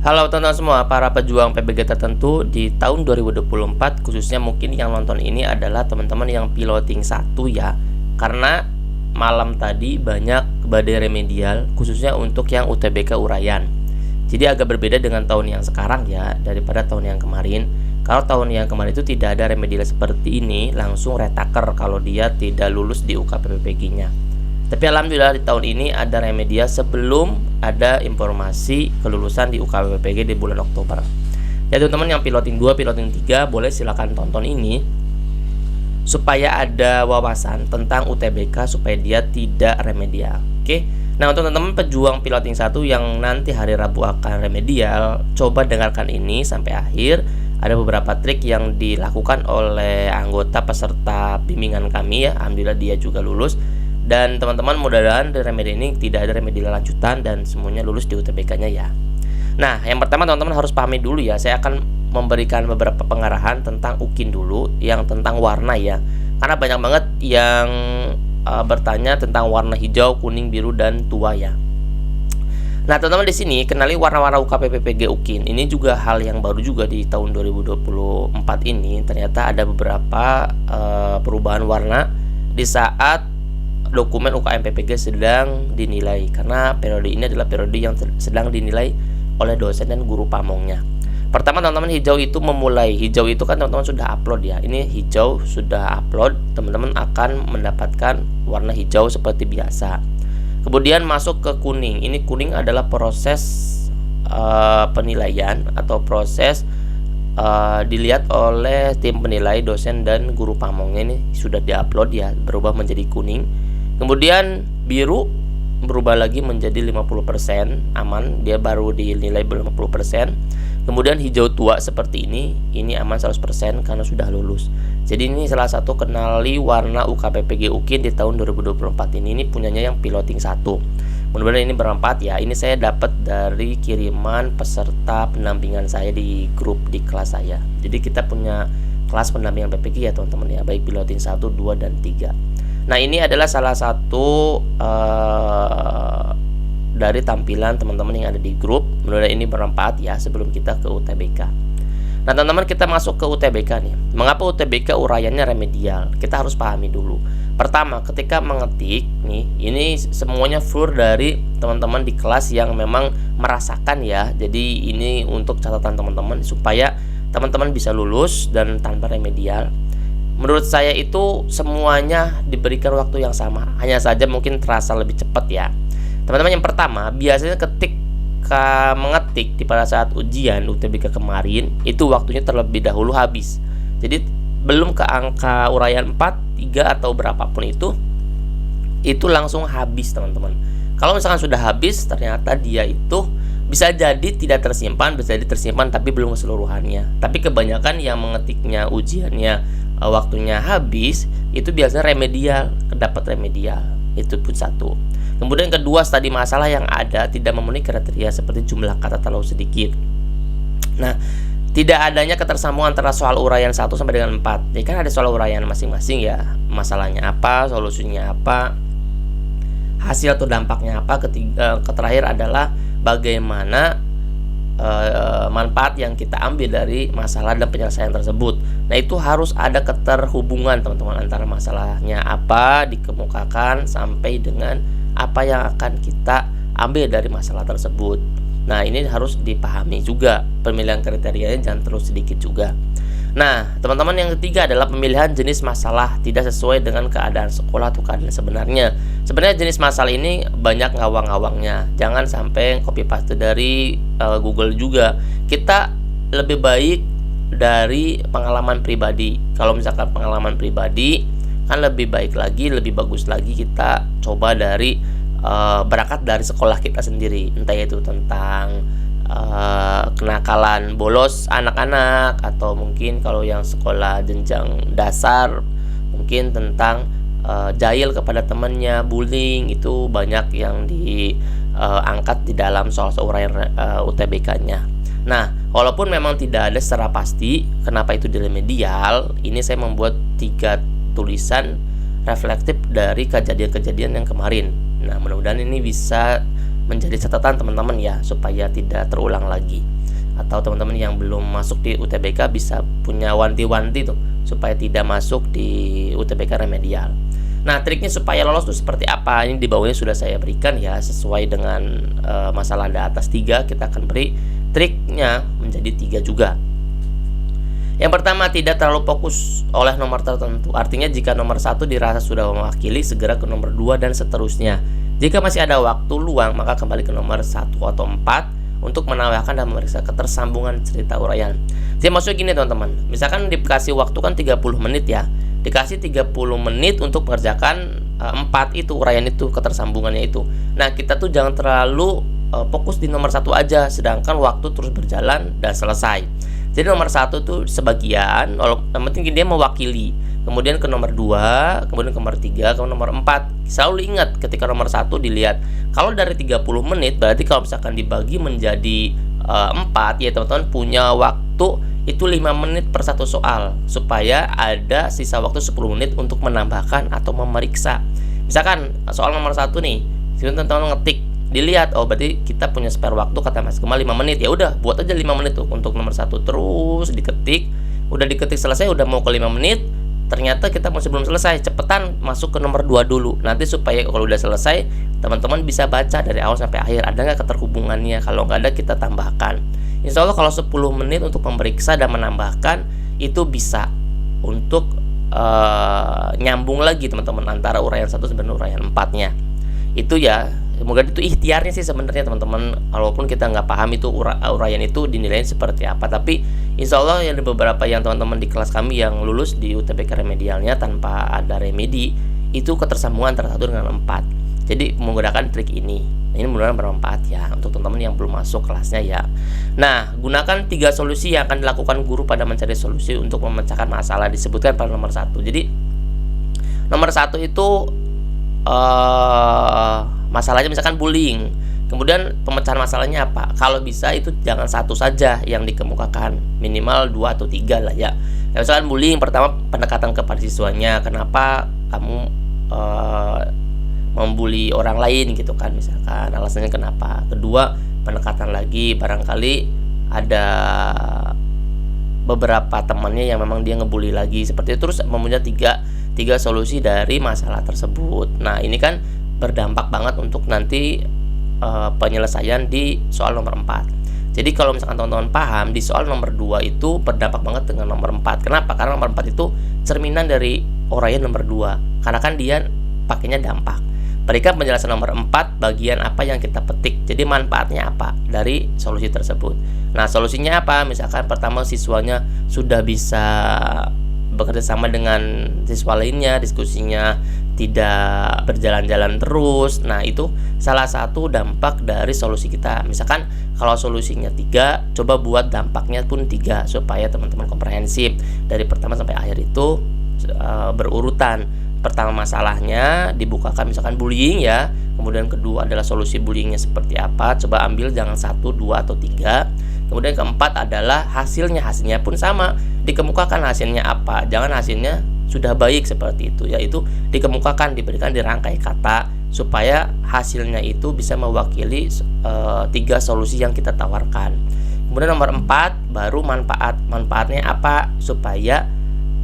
Halo teman-teman semua, para pejuang PBG tertentu di tahun 2024, khususnya mungkin yang nonton ini adalah teman-teman yang piloting 1 ya. Karena malam tadi banyak badai remedial, khususnya untuk yang UTBK Urayan. Jadi agak berbeda dengan tahun yang sekarang ya, daripada tahun yang kemarin. Kalau tahun yang kemarin itu tidak ada remedial seperti ini, langsung retaker kalau dia tidak lulus di UKPPG-nya. Tapi alhamdulillah di tahun ini ada remedial sebelum ada informasi kelulusan di UKPPG di bulan Oktober. Ya teman-teman yang piloting 2, piloting 3 boleh silakan tonton ini supaya ada wawasan tentang UTBK supaya dia tidak remedial. Oke. Nah, untuk teman-teman pejuang piloting 1 yang nanti hari Rabu akan remedial, coba dengarkan ini sampai akhir. Ada beberapa trik yang dilakukan oleh anggota peserta bimbingan kami ya. Alhamdulillah dia juga lulus. Dan teman-teman mudah-mudahan dari remedial ini tidak ada remedial lanjutan dan semuanya lulus di UTBK-nya ya. Nah, yang pertama teman-teman harus pahami dulu ya. Saya akan memberikan beberapa pengarahan tentang UKIN dulu, yang tentang warna ya. Karena banyak banget yang bertanya tentang warna hijau, kuning, biru, dan tua ya. Nah, teman-teman di sini kenali warna-warna UKPPG UKIN. Ini juga hal yang baru juga di tahun 2024 ini. Ternyata ada beberapa perubahan warna di saat dokumen UKM PPG sedang dinilai, karena periode ini adalah periode yang sedang dinilai oleh dosen dan guru pamongnya. Pertama teman-teman, hijau itu memulai. Hijau itu kan teman-teman sudah upload ya. Ini hijau sudah upload, teman-teman akan mendapatkan warna hijau seperti biasa. Kemudian masuk ke kuning. Ini kuning adalah proses penilaian atau proses dilihat oleh tim penilai dosen dan guru pamongnya. Ini sudah diupload ya, berubah menjadi kuning. Kemudian biru berubah lagi menjadi 50% aman, dia baru dinilai 50%. Kemudian hijau tua seperti ini aman 100% karena sudah lulus. Jadi ini salah satu kenali warna UKPPG UKIN di tahun 2024 ini. Ini punyanya yang piloting 1. Mudah-mudahan ini bermanfaat ya. Ini saya dapat dari kiriman peserta pendampingan saya di grup di kelas saya. Jadi kita punya kelas pendampingan PPG ya teman-teman ya, baik piloting 1, 2, dan 3. Nah, ini adalah salah satu dari tampilan teman-teman yang ada di grup. Mudah-mudahan ini bermanfaat ya sebelum kita ke UTBK. Nah, teman-teman kita masuk ke UTBK nih. Mengapa UTBK urayannya remedial? Kita harus pahami dulu. Pertama, ketika mengetik nih, ini semuanya full dari teman-teman di kelas yang memang merasakan ya. Jadi ini untuk catatan teman-teman supaya teman-teman bisa lulus dan tanpa remedial. Menurut saya itu semuanya diberikan waktu yang sama, hanya saja mungkin terasa lebih cepat ya. Teman-teman, yang pertama, biasanya ketika mengetik di pada saat ujian UTBK kemarin, itu waktunya terlebih dahulu habis. Jadi belum ke angka uraian 4, 3 atau berapapun itu langsung habis teman-teman. Kalau misalkan sudah habis, ternyata dia itu bisa jadi tidak tersimpan, bisa jadi tersimpan tapi belum keseluruhannya. Tapi kebanyakan yang mengetiknya ujiannya waktunya habis, itu biasanya remedial, dapat remedial. Itu pun satu. Kemudian kedua, studi masalah yang ada tidak memenuhi kriteria seperti jumlah kata terlalu sedikit. Nah, tidak adanya ketersambungan antara soal uraian 1 sampai dengan 4. Jadi kan ada soal uraian masing-masing ya. Masalahnya apa, solusinya apa, hasil atau dampaknya apa. Terakhir adalah bagaimana manfaat yang kita ambil dari masalah dan penyelesaian tersebut. Nah, itu harus ada keterhubungan teman-teman antara masalahnya apa dikemukakan sampai dengan apa yang akan kita ambil dari masalah tersebut. Nah, ini harus dipahami juga. Pemilihan kriterianya jangan terlalu sedikit juga. Nah, teman-teman, yang ketiga adalah pemilihan jenis masalah tidak sesuai dengan keadaan sekolah atau keadaan sebenarnya. Sebenarnya jenis masalah ini banyak ngawang-ngawangnya. Jangan sampai copy paste dari Google juga. Kita lebih baik dari pengalaman pribadi. Kalau misalkan pengalaman pribadi kan lebih baik lagi, lebih bagus lagi kita coba dari berangkat dari sekolah kita sendiri. Entah itu tentang kenakalan bolos anak-anak, atau mungkin kalau yang sekolah jenjang dasar mungkin tentang jahil kepada temannya, bullying. Itu banyak yang diangkat di dalam soal uraian UTBK-nya. Nah, walaupun memang tidak ada secara pasti kenapa itu di remedial, ini saya membuat 3 tulisan reflektif dari kejadian-kejadian yang kemarin. Nah, mudah-mudahan ini bisa menjadi catatan teman-teman ya, supaya tidak terulang lagi. Atau teman-teman yang belum masuk di UTBK bisa punya wanti-wanti tuh supaya tidak masuk di UTBK remedial. Nah, triknya supaya lolos tuh seperti apa? Ini di bawahnya sudah saya berikan ya, sesuai dengan masalah di atas 3, kita akan beri triknya menjadi 3 juga. Yang pertama, tidak terlalu fokus oleh nomor tertentu. Artinya jika nomor 1 dirasa sudah mewakili, segera ke nomor 2 dan seterusnya. Jika masih ada waktu luang, maka kembali ke nomor 1 atau 4 untuk menambahkan dan memeriksa ketersambungan cerita uraian. Jadi maksudnya gini teman-teman, misalkan dikasih waktu kan 30 menit ya, dikasih 30 menit untuk mengerjakan 4 itu uraian itu, ketersambungannya itu. Nah, kita tuh jangan terlalu fokus di nomor 1 aja, sedangkan waktu terus berjalan dan selesai. Jadi nomor 1 tuh sebagian, yang penting dia mewakili, kemudian ke nomor 2, kemudian ke nomor 3, ke nomor 4. Selalu ingat ketika nomor 1 dilihat, kalau dari 30 menit berarti kalau misalkan dibagi menjadi 4 ya teman-teman punya waktu itu 5 menit per satu soal, supaya ada sisa waktu 10 menit untuk menambahkan atau memeriksa. Misalkan soal nomor 1 nih, teman-teman ngetik, dilihat, oh berarti kita punya spare waktu kata Mas Kemal 5 menit. Ya udah, buat aja 5 menit tuh untuk nomor 1, terus diketik. Udah diketik selesai, udah mau ke 5 menit, ternyata kita masih belum selesai, cepetan masuk ke nomor 2 dulu. Nanti supaya kalau udah selesai, teman-teman bisa baca dari awal sampai akhir, ada nggak keterhubungannya. Kalau nggak ada, kita tambahkan. Insya Allah kalau 10 menit untuk memeriksa dan menambahkan, itu bisa untuk nyambung lagi teman-teman antara uraian 1 sampai uraian 4-nya. Itu ya, semoga itu ikhtiarnya sih sebenarnya teman-teman. Walaupun kita nggak paham itu uraian itu dinilai seperti apa, tapi insya Allah ada beberapa yang teman-teman di kelas kami yang lulus di UTBK remedialnya tanpa ada remedi, itu ketersambungan antara 1 dengan 4. Jadi menggunakan trik ini. Ini mudah-mudahan bermanfaat ya untuk teman-teman yang belum masuk kelasnya ya. Nah, gunakan 3 solusi yang akan dilakukan guru pada mencari solusi untuk memecahkan masalah, disebutkan pada nomor 1. Jadi nomor 1 itu masalahnya misalkan bullying. Kemudian pemecahan masalahnya apa? Kalau bisa itu jangan 1 saja yang dikemukakan, minimal 2 atau 3 lah ya. Misalkan bullying, pertama pendekatan kepada siswanya, kenapa kamu membuli orang lain gitu kan, misalkan alasannya kenapa. Kedua, pendekatan lagi, barangkali ada beberapa temannya yang memang dia ngebully lagi, seperti itu. Terus mempunyai tiga solusi dari masalah tersebut. Nah, ini kan berdampak banget untuk nanti penyelesaian di soal nomor 4. Jadi kalau misalkan teman-teman paham, di soal nomor 2 itu berdampak banget dengan nomor 4. Kenapa? Karena nomor 4 itu cerminan dari uraian nomor 2. Karena kan dia pakainya dampak. Berikan penjelasan nomor 4 bagian apa yang kita petik. Jadi manfaatnya apa dari solusi tersebut. Nah, solusinya apa? Misalkan pertama siswanya sudah bisa bekerja sama dengan siswa lainnya, diskusinya tidak berjalan-jalan terus. Nah, itu salah satu dampak dari solusi kita. Misalkan kalau solusinya 3, coba buat dampaknya pun 3 supaya teman-teman komprehensif. Dari pertama sampai akhir itu berurutan. Pertama masalahnya dibukakan misalkan bullying ya, kemudian kedua adalah solusi bullyingnya seperti apa, coba ambil jangan 1, 2 atau 3. Kemudian keempat adalah hasilnya pun sama, dikemukakan hasilnya apa, jangan hasilnya sudah baik seperti itu, yaitu dikemukakan, diberikan dirangkai kata supaya hasilnya itu bisa mewakili 3 solusi yang kita tawarkan. Kemudian nomor 4 baru manfaatnya apa, supaya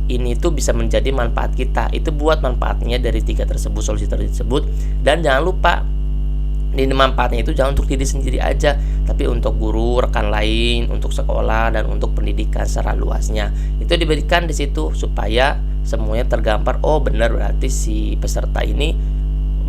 ini tuh bisa menjadi manfaat kita. Itu buat manfaatnya dari 3 tersebut, solusi tersebut. Dan jangan lupa, ini manfaatnya itu jangan untuk diri sendiri aja, tapi untuk guru, rekan lain, untuk sekolah, dan untuk pendidikan secara luasnya. Itu diberikan di situ supaya semuanya tergambar. Oh benar, berarti si peserta ini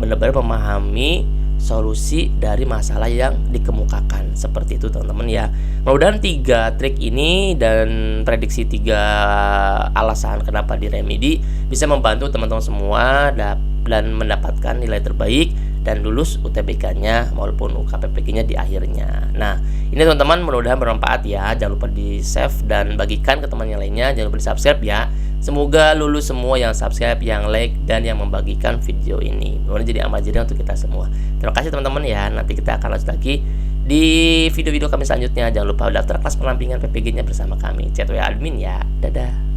benar-benar memahami solusi dari masalah yang dikemukakan. Seperti itu teman-teman ya. Mudah-mudahan 3 trik ini dan prediksi 3 alasan kenapa di remedi bisa membantu teman-teman semua dan mendapatkan nilai terbaik dan lulus UTBK-nya maupun UKPPG-nya di akhirnya. Nah, ini teman-teman mudah-mudahan bermanfaat ya. Jangan lupa di save dan bagikan ke teman yang lainnya. Jangan lupa di subscribe ya. Semoga lulus semua yang subscribe, yang like, dan yang membagikan video ini. Mudah-mudahan jadi amal jariah untuk kita semua. Terima kasih teman-teman ya. Nanti kita akan lanjut lagi di video-video kami selanjutnya. Jangan lupa daftar kelas pendampingan PPG-nya bersama kami. Chat WA admin ya. Dadah.